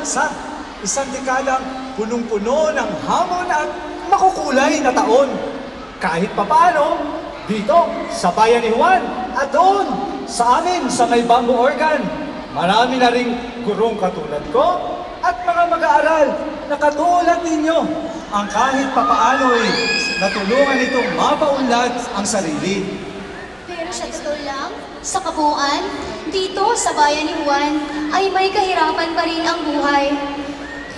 pag-asa. Isang dekadang punong-puno ng hamon at makukulay na taon. Kahit papaano, dito sa bayan ni Juan at doon sa amin sa may Bamboo Organ, marami na ring gurong katulad ko at mga mag-aaral na katulad ninyo ang kahit papaano'y natulungan itong mapaunlad ang sarili. Pero sa totoo lang, sa kabuuan, dito sa bayan ni Juan ay may kahirapan pa rin ang buhay.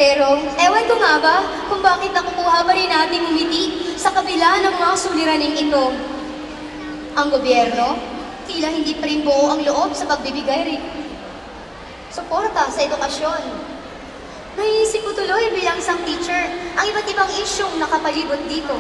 Pero, ewan ko nga ba kung bakit nakukuha pa rin nating umiti sa kabila ng mga suliraning ito. Ang gobyerno, tila hindi pa rin buo ang loob sa pagbibigay rin suporta sa edukasyon. Naiisip ko tuloy bilang isang teacher ang iba't ibang isyong nakapalibot dito.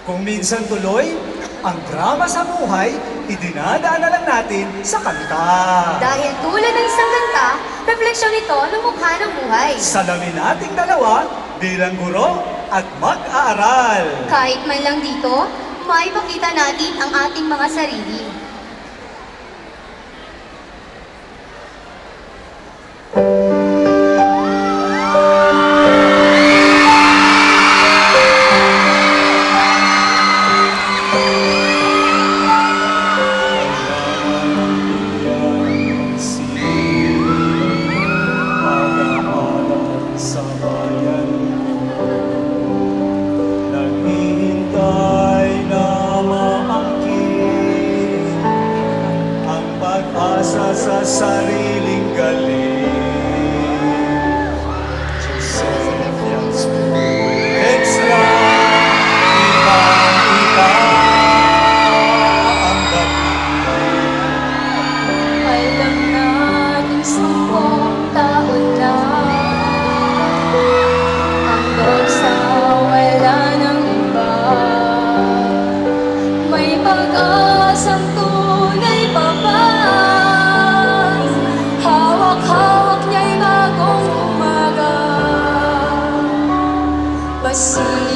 Kung minsan tuloy, ang drama sa buhay, idinadaan na lang natin sa kanta. Dahil tulad ng isang kanta, refleksyon ito ng mukha ng buhay. Salamin nating dalawa bilang guro at mag-aaral. Kahit man lang dito, maipakita natin ang ating mga sarili. Sa sariling galing, Joseph's it's lang, ibang-iba ang dating. Alam natin 10 taon na hanggang sa wala ng iba. May pag-asang tunay pa ba? Hawak-hawak niya'y bagong umaga.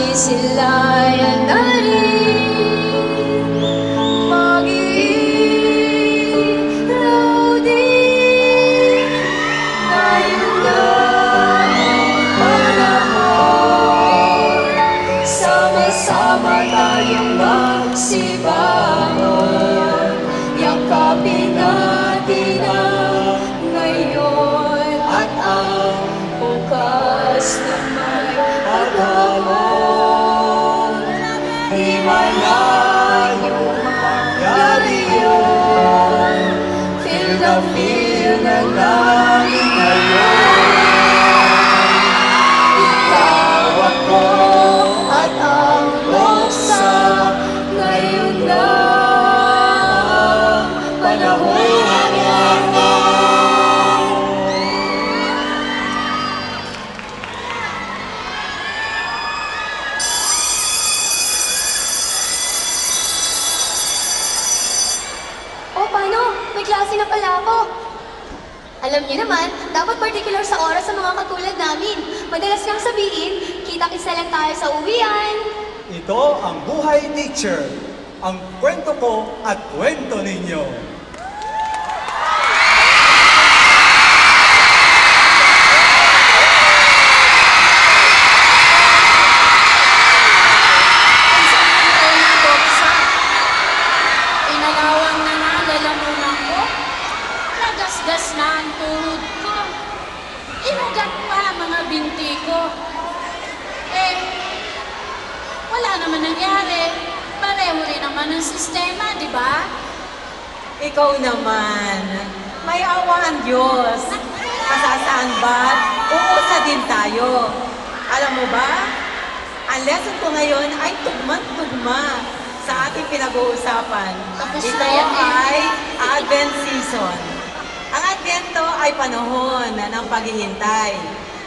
Masisilayan na rin, mag-iilaw din. Ngayon na ang panahon, sama-sama tayong magsibangon. Yakapin natin ang ngayon at ang bukas na may paghamon. Di malayong mangyari yun, feel na namin ngayon. Ikaw, ako, at ang buksa, ngayon na ang panahon. O paano? May klase na pala ako. Alam niyo naman, dapat particular sa oras sa mga katulad namin. Madalas nang sabihin, kita-kisa lang tayo sa uwian. Ito ang Buhay Teacher, ang kwento ko at kwento ninyo. Inalawang na nalalamunan ko. Nagasgas na ang tuhod ko. Inugat pa ang mga binti ko. Wala naman nangyari. Pareho rin naman ang sistema, di ba? Ikaw naman, may awa ang Diyos. Masasaan ba't uusa din tayo? Alam mo ba, ang lesson ko ngayon ay tugma-tugma sa ating pinag-uusapan. Tapos Ito na yan eh. ay Advent season. Ang Advento ay panahon ng paghihintay.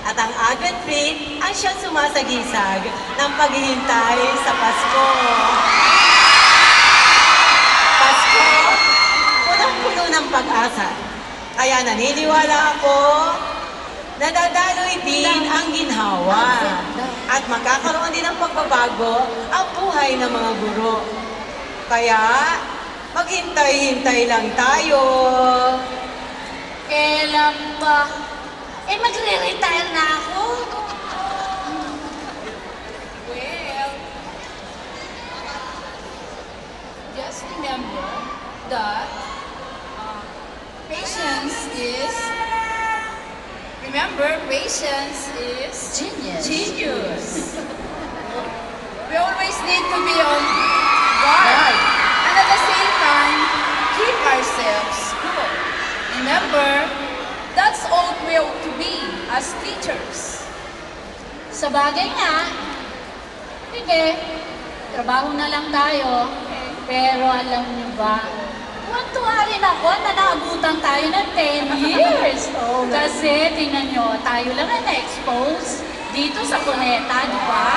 At ang Advent wreath ang siyang sumasagisag ng paghihintay sa Pasko. Pasko, punong-puno ng pag-asa. Kaya naniniwala ako na dadaloy din ang ginhawa. At magkakaroon din ng pagbabago ang buhay ng mga guro. Kaya, maghintay-hintay lang tayo. Kailan ba? Eh, magre-retire na ako. Well, just remember that patience is genius. We always need to be on guard and at the same time keep ourselves cool. Remember, that's all we ought to be as teachers. Sa bagay nga, sige, trabaho na lang tayo. Pero alam niyo ba, tuwan-tuwa rin ako na naabutan tayo ng 10 years. Kasi tingnan niyo, tayo lang ang na-expose dito sa Cuneta, di ba?